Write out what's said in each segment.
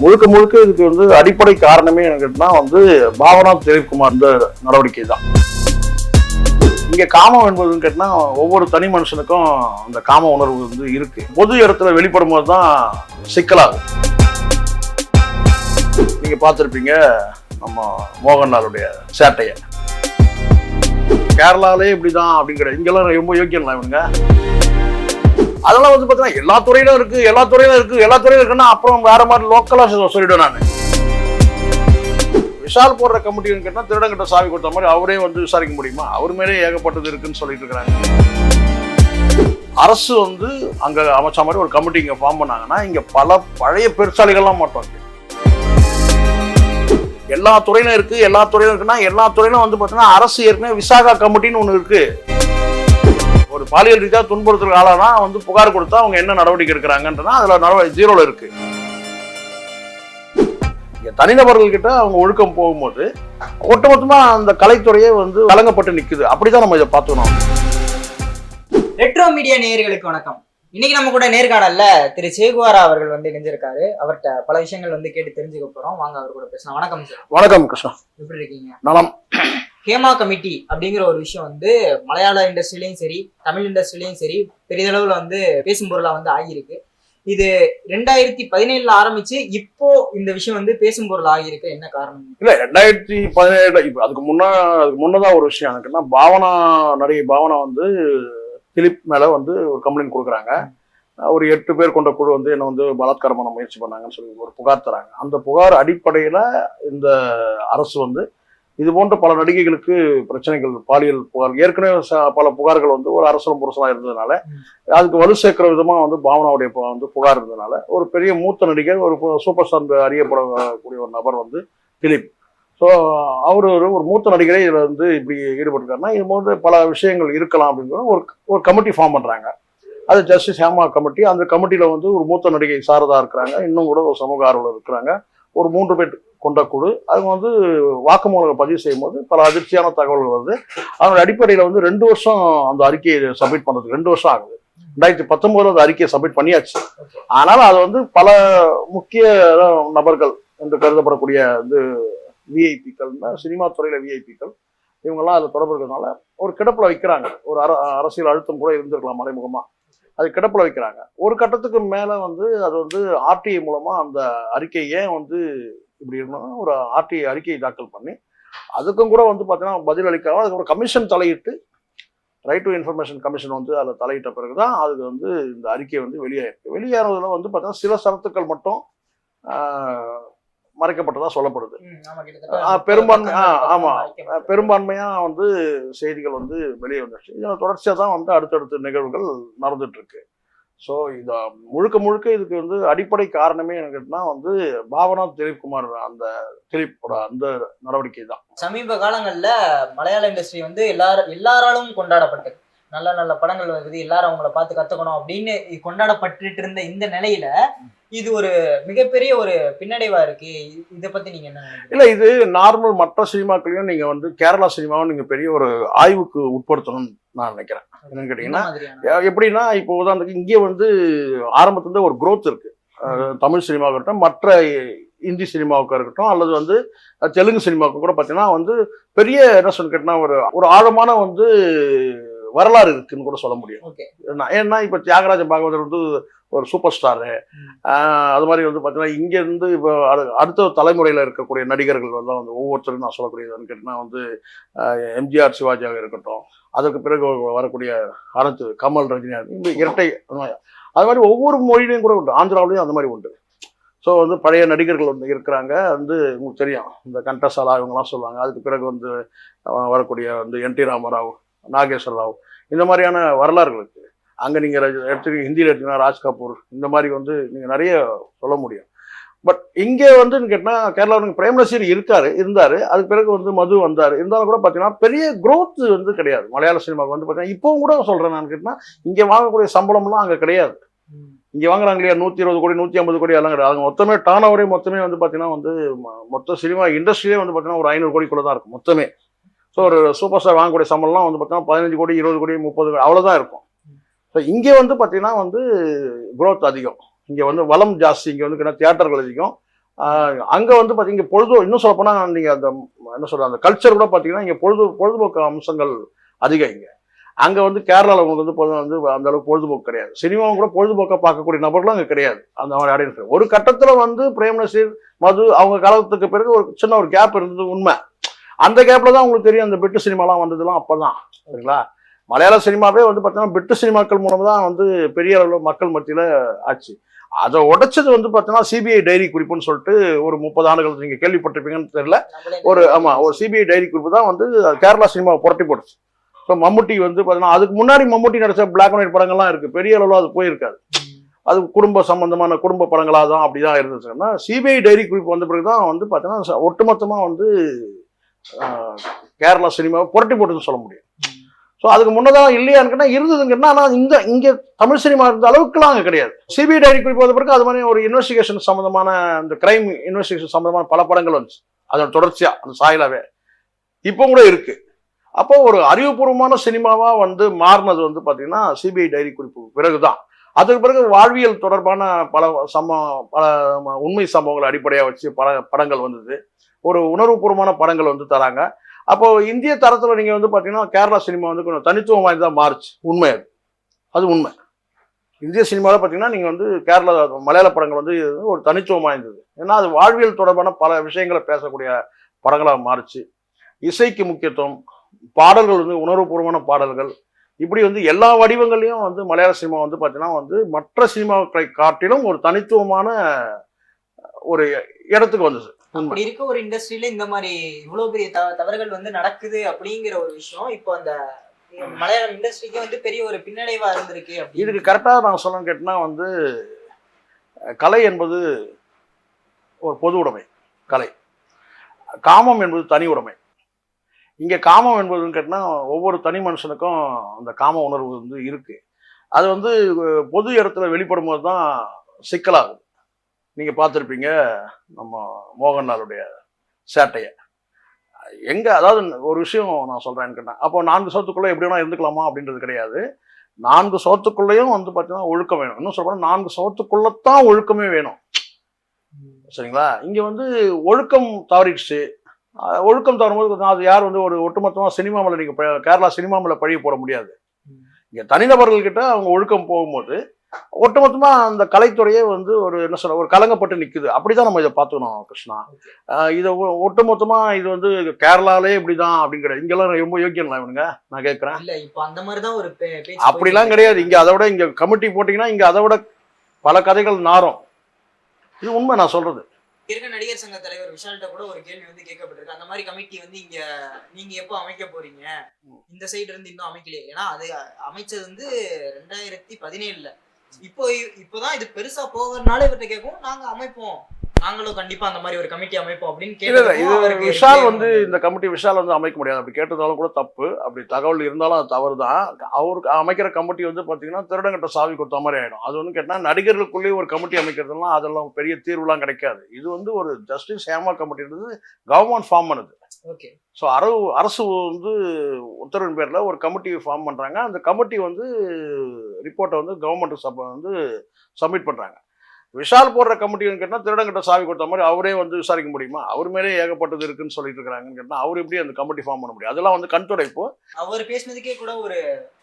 முழுக்க முழுக்க இதுக்கு வந்து அடிப்படை காரணமே எனக்குன்னா வந்து பாவனா திலீப்குமார் இந்த நடவடிக்கை தான். இங்க காமம் என்பதுன்னு கேட்டா ஒவ்வொரு தனி மனுஷனுக்கும் அந்த காம உணர்வு வந்து இருக்கு. பொது இடத்துல வெளிப்படும் போது தான் சிக்கலாகும். நீங்க பார்த்திருப்பீங்க நம்ம மோகன்லாலுடைய சேட்டைய. கேரளாலே இப்படிதான் அப்படிங்கிற இங்கெல்லாம் ரொம்ப யோக்கியம் இவனுங்க. அதெல்லாம் வந்து பாத்தீங்கன்னா எல்லா துறையிலும் இருக்குன்னா அப்புறம் வேற மாதிரி லோக்கலா சொல்லிடுவேன் நான். விஷால் போடுற கமிட்டின்னு கேட்டா திருடங்கிட்ட சாவி கொடுத்த மாதிரி அவரே வந்து விசாரிக்க முடியுமா? அவர் மேலே ஏகப்பட்டது இருக்குன்னு சொல்லிட்டு இருக்கிறாங்க. அரசு வந்து அங்க அமைச்ச மாதிரி ஒரு கமிட்டி இங்க ஃபார்ம் பண்ணாங்கன்னா இங்க பல பழைய பெருசாலிகள்லாம் மாட்டாங்க. எல்லா துறையிலும் இருக்குன்னா எல்லா துறையிலும் வந்து பாத்தீங்கன்னா அரசு ஏற்கனவே விசாகா கமிட்டின்னு ஒண்ணு இருக்கு. ஒரு பாலியல் ரீதியாக துன்புறுத்தல் ஆளானா வந்து புகார் கொடுத்தா அவங்க என்ன நடவடிக்கை எடுக்கிறாங்கன்றா அதுல ஜீரோல இருக்கு. தனிநபர்கள் கிட்ட அவங்க ஒழுக்கம் போகும்போது ஒட்டுமொத்தமா அந்த கலைத்துறையே வந்து வழங்கப்பட்டு நிக்குது. அப்படிதான் நம்ம இதை பார்த்துக்கணும். ரெட்ரோ மீடியா நேயர்களுக்கு வணக்கம். இன்னைக்கு நம்ம கூட நேர்காணல்ல திரு சேகுவாரா அவர்கள் வந்து இணைஞ்சிருக்காரு. அவர்கிட்ட பல விஷயங்கள் வந்து கேட்டு தெரிஞ்சுக்க போறோம். வாங்க அவர் கூட பேசலாம். வணக்கம் சார். வணக்கம் கிருஷ்ணா. எப்படி இருக்கீங்க? நலம். ஹேமா கமிட்டி அப்படிங்கிற ஒரு விஷயம் வந்து மலையாள இண்டஸ்ட்ரியிலையும் சரி தமிழ் இண்டஸ்ட்ரியிலையும் சரி பெரிதளவுல வந்து பேசும் பொருளா வந்து ஆகியிருக்கு. இது 2017 ஆரம்பிச்சு இப்போ இந்த விஷயம் வந்து பேசும் பொருள் ஆகியிருக்கு. என்ன காரணம்? இல்ல 2017 இப்ப அதுக்கு முன்னதான் ஒரு விஷயம் எனக்குன்னா நடிகை பாவனா வந்து திலீப் மேல வந்து ஒரு கம்ப்ளைண்ட் கொடுக்குறாங்க. ஒரு 8 பேர் கொண்ட குழு வந்து என்ன வந்து பலாத்காரம் பண்ண முயற்சி பண்ணாங்கன்னு சொல்லி ஒரு புகார் தராங்க. அந்த புகார் அடிப்படையில இந்த அரசு வந்து இது போன்ற பல நடிகைகளுக்கு பிரச்சனைகள், பாலியல் புகார், ஏற்கனவே பல புகார்கள் வந்து ஒரு அரசலும் புருஷனா இருந்ததுனால அதுக்கு வலு சேர்க்கிற விதமா வந்து பாவனாவுடைய வந்து புகார் இருந்ததுனால ஒரு பெரிய மூத்த நடிகர், ஒரு சூப்பர் ஸ்டார் அறியப்படக்கூடிய ஒரு நபர் வந்து திலீப். ஸோ அவர் ஒரு மூத்த நடிகரை இதில் வந்து இப்படி ஈடுபட்டிருக்காருன்னா இது போன்ற பல விஷயங்கள் இருக்கலாம் அப்படிங்கிற ஒரு கமிட்டி ஃபார்ம் பண்றாங்க. அது ஜஸ்டிஸ் ஹேமா கமிட்டி. அந்த கமிட்டியில வந்து ஒரு மூத்த நடிகை சாரதா இருக்கிறாங்க, இன்னும் கூட ஒரு சமூக ஆர்வலர் இருக்கிறாங்க, ஒரு 3 பேர் கொண்ட குழு. அவங்க வந்து வாக்குமூலம் பதிவு செய்யும் போது பல அதிர்ச்சியான தகவல்கள் வருது. அதோட அடிப்படையில் வந்து 2 வருஷம் அந்த அறிக்கையை சப்மிட் பண்றதுக்கு 2 வருஷம் ஆகுது. 2019 அந்த அறிக்கையை சப்மிட் பண்ணியாச்சு. அதனால அது வந்து பல முக்கிய நபர்கள் என்று கருதப்படக்கூடிய வந்து விஐபிக்கள், சினிமா துறையில விஐபிக்கள், இவங்கெல்லாம் அதில் தொடர்பு இருக்கிறதுனால ஒரு கிடப்புல வைக்கிறாங்க. ஒரு அரசியல் அழுத்தம் கூட இருந்திருக்கலாம் மறைமுகமா. அது கிடப்புல வைக்கிறாங்க. ஒரு கட்டத்துக்கு மேல வந்து அது வந்து ஆர்டிஐ மூலமா அந்த அறிக்கை ஏன் வந்து இப்படி இருக்கணும்னா ஒரு ஆர்டிஐ அறிக்கையை தாக்கல் பண்ணி அதுக்கும் கூட வந்து பார்த்தீங்கன்னா பதில் அளிக்காம அதுக்கு ஒரு கமிஷன் தலையிட்டு, ரைட் டு இன்ஃபர்மேஷன் கமிஷன் வந்து அதில் தலையிட்ட பிறகுதான் அதுக்கு வந்து இந்த அறிக்கை வந்து வெளியாயிருக்கு. வெளியேறதுல வந்து பார்த்தீங்கன்னா சில சரத்துக்கள் மட்டும் மறைக்கப்பட்டதா சொல்லப்படுது. பெரும்பான்மையா வந்து செய்திகள் வந்து வெளியே வந்துருச்சு. இதன் தொடர்ச்சியா தான் வந்து அடுத்தடுத்த நிகழ்வுகள் நடந்துட்டு இருக்கு. ஸோ இத முழுக்க இதுக்கு வந்து அடிப்படை காரணமே எனக்குன்னா வந்து பாவனா திலீப்குமார் அந்த திலீப்போட அந்த நடவடிக்கை தான். சமீப காலங்கள்ல மலையாள இண்டஸ்ட்ரி வந்து எல்லாராலும் கொண்டாடப்பட்டது. நல்ல நல்ல படங்கள் வருது, எல்லாரும் அவங்கள பார்த்து கத்துக்கணும் அப்படின்னு கொண்டாடப்பட்டு இருந்த இந்த நிலையில இது ஒரு மிகப்பெரிய ஒரு பின்னடைவா இருக்கு. இதை பத்தி நீங்க என்ன நினைக்கிறீங்க? இல்ல, இது நார்மல் மற்ற சினிமாக்களையும் நீங்க வந்து கேரளா சினிமாவும் நீங்க பெரிய ஒரு ஆய்வுக்கு உட்படுத்தணும்னு நான் நினைக்கிறேன். என்னன்னு கேட்டீங்கன்னா எப்படின்னா இப்போ உதாரணத்துக்கு இங்கே வந்து ஆரம்பத்துல ஒரு growth இருக்கு. தமிழ் சினிமாவுக்கு இருக்கட்டும், மற்ற இந்தி சினிமாவுக்கு இருக்கட்டும், அல்லது வந்து தெலுங்கு சினிமாவுக்கு கூட பார்த்தீங்கன்னா வந்து பெரிய என்ன சொல்லு கேட்டீங்கன்னா ஒரு ஆழமான வந்து வரலாறு இருக்குன்னு கூட சொல்ல முடியும். ஏன்னா இப்ப தியாகராஜ பாகவதர் வந்து ஒரு சூப்பர் ஸ்டாரு. அது மாதிரி வந்து பார்த்தீங்கன்னா இங்க இருந்து இப்போ அடுத்த தலைமுறையில இருக்கக்கூடிய நடிகர்கள் வந்து ஒவ்வொருத்தரும் நான் சொல்லக்கூடியதுன்னு கேட்டீங்கன்னா வந்து எம்ஜிஆர் சிவாஜியாக இருக்கட்டும், அதுக்கு பிறகு வரக்கூடிய அனைத்து கமல், ரஜினி, இந்த இரட்டை அது மாதிரி ஒவ்வொரு மொழியிலையும் கூட உண்டு. ஆந்திராவிலையும் அந்த மாதிரி உண்டு. ஸோ வந்து பழைய நடிகர்கள் வந்து இருக்கிறாங்க. வந்து உங்களுக்கு தெரியும் இந்த கண்டசாலா இவங்கெல்லாம் சொல்லுவாங்க. அதுக்கு பிறகு வந்து வரக்கூடிய வந்து என்டி ராமராவ், நாகேஸ்வர ராவ், இந்த மாதிரியான வரலாறுகள் இருக்கு. அங்கே நீங்கள் ஹிந்தியில் எடுத்தீங்கன்னா ராஜ் கபூர், இந்த மாதிரி வந்து நீங்கள் நிறைய சொல்ல முடியும். பட் இங்கே வந்து கேட்டால் கேரளாவில் பிரேம்நசீர் இருந்தார். அதுக்கு பிறகு வந்து மது வந்தார். இருந்தாலும் கூட பார்த்தீங்கன்னா பெரிய growth வந்து கிடையாது மலையாள சினிமாவுக்கு வந்து பார்த்தீங்கன்னா. இப்போவும் கூட சொல்கிறேன் நான் கேட்டால் இங்கே வாங்கக்கூடிய சம்பளம்லாம் அங்கே கிடையாது. இங்கே வாங்குறாங்க இல்லையா 120 கோடி 150 கோடி எல்லாம் கிடையாது. அவங்க மொத்தமே மொத்தமே வந்து பார்த்தீங்கன்னா வந்து மொத்த சினிமா இண்டஸ்ட்ரியே வந்து பார்த்தீங்கன்னா ஒரு 500 கோடிக்குள்ளே தான் இருக்கும் மொத்தமே. ஸோ ஒரு சூப்பர் ஸ்டார் வாங்கக்கூடிய சம்பளம்லாம் வந்து பார்த்தீங்கன்னா 15 கோடி 20 கோடி 30 கோடி அவ்வளோதான் இருக்கும். ஸோ இங்கே வந்து பார்த்தீங்கன்னா வந்து growth அதிகம். இங்கே வந்து வளம் ஜாஸ்தி. இங்கே வந்து தியேட்டர்கள் அதிகம், அங்கே வந்து பார்த்தீங்க இன்னும் சொல்ல போனால் நீங்கள் அந்த என்ன சொல்ற அந்த கல்ச்சர் கூட பார்த்தீங்கன்னா இங்கே பொழுதுபோக்கு அம்சங்கள் அதிகம் இங்கே. அங்கே வந்து கேரளாவில் உங்களுக்கு வந்து அந்த அளவுக்கு பொழுதுபோக்கு கிடையாது. சினிமாவும் கூட பொழுதுபோக்காக பார்க்கக்கூடிய நபர்களும் அங்கே கிடையாது. அந்த மாதிரி ஆடியன்ஸ் ஒரு கட்டத்தில் வந்து பிரேம் நசீர், மது அவங்க காலத்துக்கு பிறகு ஒரு சின்ன ஒரு கேப் இருந்தது உண்மை. அந்த கேப்ல தான் உங்களுக்கு தெரியும் அந்த பெட்டு சினிமாலாம் வந்ததுலாம் அப்பதான். சரிங்களா? மலையாள சினிமாவே வந்து பார்த்தீங்கன்னா பெட்டு சினிமாக்கள் மூலம் தான் வந்து பெரிய அளவில் மக்கள் மத்தியில் ஆச்சு. அதை உடைச்சது வந்து பார்த்தீங்கன்னா சிபிஐ டைரி குறிப்புன்னு சொல்லிட்டு ஒரு 30 ஆண்டுகள் நீங்க கேள்விப்பட்டிருப்பீங்கன்னு தெரியல. ஒரு சிபிஐ டைரி குறிப்பு தான் வந்து கேரளா சினிமாவை புரட்டி போட்டுச்சு. ஸோ மம்முட்டி வந்து பார்த்தீங்கன்னா அதுக்கு முன்னாடி மம்முட்டி நடிச்ச பிளாக் அண்ட் ஒயிட் படங்கள்லாம் இருக்கு, பெரிய அளவில் அது போயிருக்காது. அது குடும்ப சம்பந்தமான குடும்ப படங்களாக தான் அப்படிதான் இருந்துச்சுன்னா சிபிஐ டைரி குறிப்பு வந்த பிறகு தான் வந்து பார்த்தீங்கன்னா ஒட்டுமொத்தமாக வந்து கேரளா சினிமாவை புரட்டி போட்டுன்னு சொல்ல முடியும். ஸோ அதுக்கு முன்னதான் இல்லையான்னு இருந்ததுங்கன்னா ஆனால் இங்கே தமிழ் சினிமா இருந்த அளவுக்குலாம் அங்கே கிடையாது. சிபிஐ டைரி குறிப்பு வந்த பிறகு அது மாதிரி ஒரு இன்வெஸ்டிகேஷன் சம்மந்தமான அந்த கிரைம் இன்வெஸ்டிகேஷன் சம்மந்தமான பல படங்கள் வந்துச்சு. அதோட தொடர்ச்சியாக அந்த சாயலாவே இப்போ கூட இருக்கு. அப்போ ஒரு அறிவுபூர்வமான சினிமாவாக வந்து மாறினது வந்து பார்த்தீங்கன்னா சிபிஐ டைரி குறிப்பு பிறகுதான். அதுக்கு பிறகு வாழ்வியல் தொடர்பான பல உண்மை சம்பவங்களை அடிப்படையாக வச்சு பல படங்கள் வந்தது. ஒரு உணர்வுபூர்வமான படங்கள் வந்து தராங்க. அப்போ இந்திய தரத்தில் நீங்கள் வந்து பார்த்தீங்கன்னா கேரளா சினிமா வந்து கொஞ்சம் தனித்துவம் வாய்ந்ததாக மாறுச்சு. உண்மை அது உண்மை. இந்திய சினிமாவில் பார்த்தீங்கன்னா நீங்கள் வந்து கேரளா மலையாள படங்கள் வந்து ஒரு தனித்துவம் வாய்ந்தது. ஏன்னா அது வாழ்வியல் தொடர்பான பல விஷயங்களை பேசக்கூடிய படங்களாக மாறுச்சு. இசைக்கு முக்கியத்துவம், பாடல்கள் வந்து உணர்வுபூர்வமான பாடல்கள், இப்படி வந்து எல்லா வடிவங்களையும் வந்து மலையாள சினிமா வந்து பார்த்தீங்கன்னா வந்து மற்ற சினிமாக்களை காட்டிலும் ஒரு தனித்துவமான ஒரு இடத்துக்கு வந்தது. அப்படி இருக்க ஒரு இண்டஸ்ட்ரியில இந்த மாதிரி இவ்வளவு பெரிய தவறுகள் வந்து நடக்குது அப்படிங்கிற ஒரு விஷயம் இப்போ அந்த மலையாளம் இண்டஸ்ட்ரிக்கு வந்து பெரிய ஒரு பின்னடைவா இருந்திருக்கு. இதுக்கு கரெக்டா நான் சொல்லணும்னு கேட்டேன்னா வந்து கலை என்பது ஒரு பொது உடைமை. கலை, காமம் என்பது தனி உடைமை. இங்கே காமம் என்பதுன்னு கேட்டால் ஒவ்வொரு தனி மனுஷனுக்கும் அந்த காம உணர்வு வந்து இருக்கு. அது வந்து பொது இடத்துல வெளிப்படும் போது தான் சிக்கலாகும். நீங்கள் பார்த்துருப்பீங்க நம்ம மோகன்லாலுடைய சேட்டையை. அதாவது ஒரு விஷயம் நான் சொல்கிறேன்னு கேட்டேன். அப்போ 4 சவத்துக்குள்ளே எப்படி வேணா இருந்துக்கலாமா அப்படின்றது கிடையாது. 4 சவத்துக்குள்ளேயும் வந்து பார்த்தீங்கன்னா ஒழுக்கம் வேணும். இன்னும் சொல்கிறேன் 4 சவத்துக்குள்ளத்தான் ஒழுக்கமே வேணும். சரிங்களா? இங்கே வந்து ஒழுக்கம் தவறிடுச்சு. ஒழுக்கம் தவறும்போது அது யார் வந்து ஒரு ஒட்டுமொத்தமாக சினிமாவில் நீங்கள் கேரளா சினிமாவில் பழிய போட முடியாது. இங்கே தனிநபர்கள்கிட்ட அவங்க ஒழுக்கம் போகும்போது ஒட்டுமொத்தமாக அந்த கலைத்துறையே வந்து ஒரு என்ன சொல்ற ஒரு கலங்கப்பட்டு நிற்குது. அப்படிதான் நம்ம இதை பார்த்துக்கணும் கிருஷ்ணா. இதை ஒட்டுமொத்தமாக இது வந்து கேரளாலே இப்படிதான் அப்படிங்கிற இங்கெல்லாம் ரொம்ப யோக்கியங்களா இவனுங்க? நான் கேட்குறேன். அப்படிலாம் கிடையாது. இங்கே அதை விட இங்கே கமிட்டி போட்டிங்கன்னா இங்கே அதை விட பல கதைகள் நாரும். இது உண்மை நான் சொல்றது. நடிகர் சங்க தலைவர் விஷால்கிட்ட கூட ஒரு கேள்வி வந்து கேட்கப்பட்டிருக்கு. அந்த மாதிரி கமிட்டி வந்து இங்க நீங்க எப்போ அமைக்க போறீங்க? இந்த சைடு இருந்து இன்னும் அமைக்கலையே. ஏன்னா அது அமைச்சது வந்து 2017. இப்போதான் இது பெருசா போகிறதுனால இவர்கிட்ட கேட்கும், நாங்க அமைப்போம், நாங்களும் கண்டிப்பா அந்த மாதிரி ஒரு கமிட்டி அமைப்போம் அப்படின்னு கேட்டு விஷால் வந்து இந்த கமிட்டி விஷால் வந்து அமைக்க முடியாது. அப்படி கேட்டதாலும் கூட தப்பு. அப்படி தகவல் இருந்தாலும் அது தவறு தான். அவருக்கு அமைக்கிற கமிட்டி வந்து பார்த்தீங்கன்னா திருடங்கிட்ட சாவி கொடுத்த மாதிரி ஆயிடும். அது வந்து கேட்டால் நடிகர்களுக்குள்ளேயே ஒரு கமிட்டி அமைக்கிறதுலாம் அதெல்லாம் பெரிய தீர்வுலாம் கிடைக்காது. இது வந்து ஒரு ஜஸ்டிஸ் ஹேமா கமிட்டின்றது கவர்மெண்ட் ஃபார்ம் பண்ணுது. ஓகே. ஸோ அரசு வந்து உத்தரவின் பேரில் ஒரு கமிட்டி ஃபார்ம் பண்ணுறாங்க. அந்த கமிட்டி வந்து ரிப்போர்ட்டை வந்து கவர்மெண்ட் வந்து சப்மிட் பண்ணுறாங்க. விஷால் போடுற கமிட்டின்னு கேட்டால் திருடங்கிட்ட சாவி கொடுத்த மாதிரி அவரே வந்து விசாரிக்க முடியுமா? அவர் மேலே ஏகப்பட்டது இருக்குன்னு சொல்லிட்டு இருக்கிறாங்கன்னு கேட்டால் அவர் எப்படி அந்த கமிட்டி ஃபார்ம் பண்ண முடியும்? அதெல்லாம் வந்து கண்துடைப்பு. அவர் பேசினதுக்கே கூட ஒரு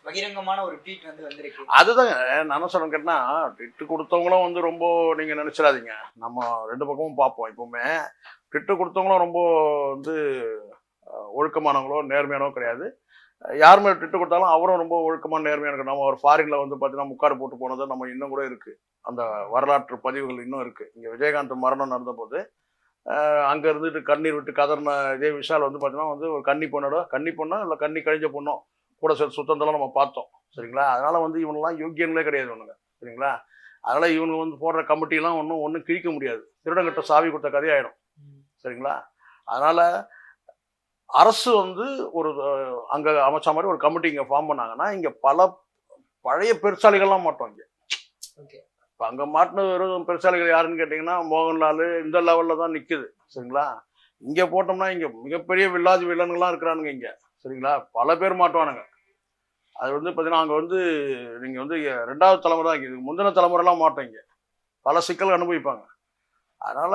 பகிரங்கமான ஒரு ட்வீட் வந்து வந்திருக்கு. அதுதாங்க நான் சொல்றேன். கேட்டால் ட்விட்டு கொடுத்தவங்களும் வந்து ரொம்ப நீங்கள் நினச்சிடாதீங்க. நம்ம 2 பக்கமும் பார்ப்போம். எப்பவுமே ட்விட்டு கொடுத்தவங்களும் ரொம்ப வந்து ஒழுக்கமானவங்களோ நேர்மையானவோ கிடையாது. யார் மேலே ட்விட்டு கொடுத்தாலும் அவரும் ரொம்ப ஒழுக்கமான நேர்மையான. நம்ம அவர் ஃபாரினில் வந்து பார்த்தீங்கன்னா முக்காடு போட்டு போனது நம்ம இன்னும் கூட இருக்குது. அந்த வரலாற்று பதிவுகள் இன்னும் இருக்குது. இங்கே விஜயகாந்த் மரணம் நடந்தபோது அங்கே இருந்துட்டு கண்ணீர் விட்டு கதர்ன இதே விஷால் வந்து பார்த்தீங்கன்னா வந்து ஒரு கன்னி பொண்ணோ இல்லை கண்ணி கழிஞ்ச பொண்ணோ கூட சேர்த்து சுத்தந்தெல்லாம் நம்ம பார்த்தோம். சரிங்களா? அதனால் வந்து இவனெல்லாம் யோக்கியங்களே கிடையாது இவனுங்க. சரிங்களா? அதனால் இவங்க வந்து போடுற கமிட்டிலாம் ஒன்றும் கிழிக்க முடியாது. திருடங்கிட்ட சாவி கொடுத்த கதையாயிடும். சரிங்களா? அதனால் அரசு வந்து ஒரு அங்கே அமைச்ச மாதிரி ஒரு கமிட்டி இங்கே ஃபார்ம் பண்ணாங்கன்னா இங்கே பல பழைய பெருசாலிகள்லாம் மாட்டோம். இங்கே இப்போ அங்கே மாட்டின வெறும் பெருசாலிகள் யாருன்னு கேட்டிங்கன்னா மோகன்லால் இந்த லெவலில் தான் நிற்குது. சரிங்களா? இங்கே போட்டோம்னா இங்கே மிகப்பெரிய வில்லாதி வில்லன்கள்லாம் இருக்கிறானுங்க இங்கே. சரிங்களா? பல பேர் மாட்டுவானுங்க. அது வந்து பார்த்தீங்கன்னா அங்கே வந்து நீங்கள் வந்து 2வது தலைமுறை தான். இதுக்கு முந்தின தலைமுறைலாம் மாட்டோம். இங்கே பல சிக்கல் அனுபவிப்பாங்க. அதனால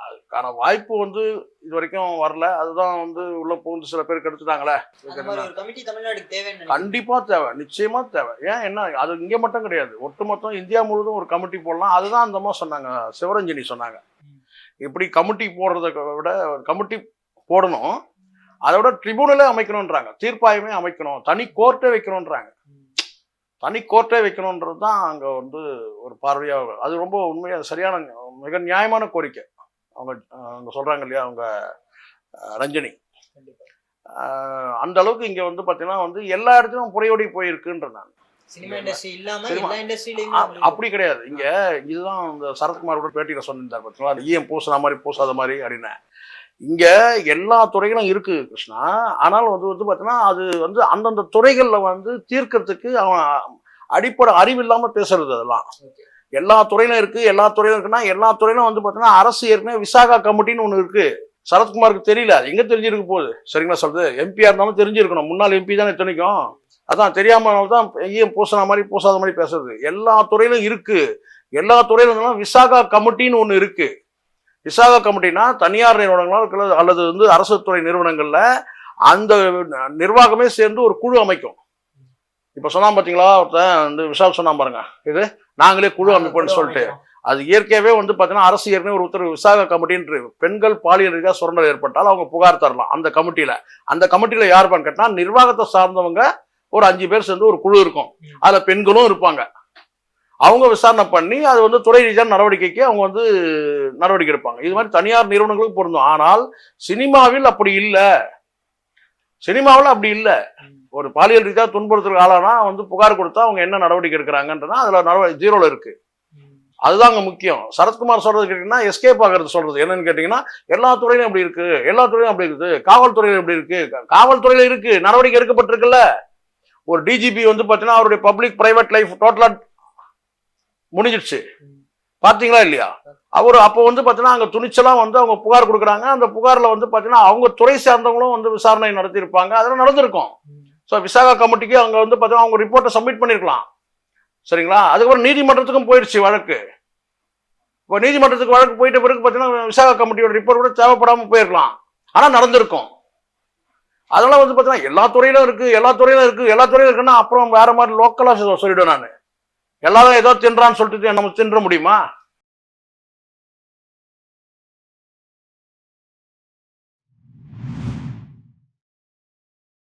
அதுக்கான வாய்ப்பு வந்து இது வரைக்கும் வரல. அதுதான் வந்து உள்ள புகுந்து சில பேர் கெடுத்துட்டாங்களே. அந்த மாதிரி ஒரு கமிட்டி தமிழ்நாட்டுக்கு தேவைன்னு நினைக்கிறீங்க? கண்டிப்பா தேவை, நிச்சயமா தேவை. ஏன் என்ன அது இங்க மட்டும் கிடையாது, ஒட்டுமொத்தம் இந்தியா முழுவதும் ஒரு கமிட்டி போடலாம். அதுதான் அந்த மாதிரி சொன்னாங்க, சிவரஞ்சனி சொன்னாங்க. இப்படி கமிட்டி போடுறதை விட கமிட்டி போடணும், அதை விட ட்ரிபியூனலே அமைக்கணும்ன்றாங்க, தீர்ப்பாயமே அமைக்கணும், தனி கோர்ட்டே வைக்கணும்ன்றாங்க. தனி கோர்ட்டே வைக்கணுன்றது தான் அங்கே வந்து ஒரு பார்வையாக. அது ரொம்ப உண்மையாக சரியான மிக நியாயமான கோரிக்கை. அவங்க அவங்க சொல்கிறாங்க இல்லையா, அவங்க ரஞ்சனி. அந்த அளவுக்கு இங்கே வந்து பார்த்தீங்கன்னா வந்து எல்லா இடத்துலையும் புறையோடி போயிருக்குன்ற நான். சினிமா இண்டஸ்ட்ரி இல்லாம எல்லா இண்டஸ்ட்ரியிலயும் அப்படி கிடையாது. இங்க இதுதான் இந்த சரத்குமாரோட பேட்டியில சொல்லியிருந்தார் பார்த்தீங்களா, ஈயம் பூசின மாதிரி பூசாத மாதிரி அப்படின்னு. இங்க எல்லா துறைகளும் இருக்கு கிருஷ்ணா. ஆனாலும் வந்து பார்த்தீங்கன்னா அது வந்து அந்தந்த துறைகள்ல வந்து தீர்க்கறதுக்கு அவன் அடிப்படை அறிவு இல்லாம பேசுறது. அதெல்லாம் எல்லா துறையிலும் இருக்கு, எல்லா துறையிலும் இருக்குன்னா எல்லா துறையிலும் வந்து பார்த்தீங்கன்னா அரசு ஏற்கனவே விசாகா கமிட்டின்னு ஒன்று இருக்கு. சரத்குமாருக்கு தெரியல, அது எங்க தெரிஞ்சிருக்கு போகுது. சரிங்களா சொல்றது, எம்பியா இருந்தாலும் தெரிஞ்சிருக்கணும், முன்னாள் எம்பி தானே இத்தனைக்கும். அதான் தெரியாமதான் ஈயம் பூசின மாதிரி பூசாத மாதிரி பேசுறது. எல்லா துறையிலும் இருக்கு, எல்லா துறையிலும் விசாகா கமிட்டின்னு ஒன்று இருக்கு. விசாகா கமிட்டினா தனியார் நிறுவனங்களோ அல்லது வந்து அரசு துறை நிறுவனங்கள்ல அந்த நிர்வாகமே சேர்ந்து ஒரு குழு அமைக்கும். இப்ப சொன்னா பாத்தீங்களா, ஒருத்தன் வந்து விஷால் சொன்னா பாருங்க, இது நாங்களே குழு அமைப்போம்னு சொல்லிட்டு. அது இயற்கையாவே வந்து பாத்தீங்கன்னா அரசு ஏற்கனவே ஒரு உத்தரவு, விசாகா கமிட்டின்னு பெண்கள் பாலியல் ரீதியாக சுரண்டல் ஏற்பட்டால் அவங்க புகார் தரலாம் அந்த கமிட்டியில. அந்த கமிட்டியில யார் பண்ண கேட்டா நிர்வாகத்தை சார்ந்தவங்க ஒரு 5 பேர் சேர்ந்து ஒரு குழு இருக்கும், அதுல பெண்களும் இருப்பாங்க. அவங்க விசாரணை பண்ணி அது வந்து துறை ரீதியான நடவடிக்கைக்கு அவங்க வந்து நடவடிக்கை எடுப்பாங்க. இது மாதிரி தனியார் நிறுவனங்களுக்கு பொருந்தும். ஆனால் சினிமாவில் அப்படி இல்லை, சினிமாவில் அப்படி இல்லை. ஒரு பாலியல் ரீதியாக துன்புறுத்தலுக்கு ஆளானா வந்து புகார் கொடுத்தா அவங்க என்ன நடவடிக்கை எடுக்கிறாங்கன்றனா அதுல ஜீரோல இருக்கு. அதுதான் அங்க முக்கியம். சரத்குமார் சொல்றது கேட்டீங்கன்னா எஸ்கேப் ஆகிறது சொல்றது என்னன்னு கேட்டீங்கன்னா எல்லா துறையிலும் எப்படி இருக்கு, எல்லா துறையிலும் அப்படி இருக்குது, காவல்துறையில எப்படி இருக்கு, காவல்துறையில இருக்கு, நடவடிக்கை எடுக்கப்பட்டிருக்குல்ல. ஒரு டிஜிபி வந்து பாத்தீங்கன்னா அவருடைய பப்ளிக் பிரைவேட் லைஃப் டோட்டலா முடிஞ்சிடுச்சு, பாத்தீங்களா இல்லையா? அவர் அப்போ வந்து பாத்தீங்கன்னா அங்க துணிச்சலா வந்து அவங்க புகார் கொடுக்குறாங்க. அந்த புகார்ல வந்து பாத்தீங்கன்னா அவங்க துறை சார்ந்தவங்களும் வந்து விசாரணை நடத்தியிருப்பாங்க, அதெல்லாம் நடந்திருக்கும். ஸோ விசாகா கமிட்டிக்கு அவங்க வந்து பாத்தீங்கன்னா அவங்க ரிப்போர்ட்டை சப்மிட் பண்ணிருக்கலாம். சரிங்களா? அதுக்கப்புறம் நீதிமன்றத்துக்கும் போயிடுச்சு வழக்கு. இப்போ நீதிமன்றத்துக்கு வழக்கு போயிட்ட பிறகு பாத்தீங்கன்னா விசாகா கமிட்டியோட ரிப்போர்ட் கூட தேவைப்படாம போயிருக்கலாம், ஆனா நடந்திருக்கும். அதெல்லாம் வந்து பாத்தீங்கன்னா எல்லா துறையிலும் இருக்கு, எல்லா துறையிலும் இருக்கு, எல்லா துறையிலும் இருக்குன்னா அப்புறம் வேற மாதிரி லோக்கலா சொல்லிவிடுவேன் நான். எல்லாரும் ஏதோ தின்றான்னு சொல்லிட்டு நம்ம தின்ற முடியுமா?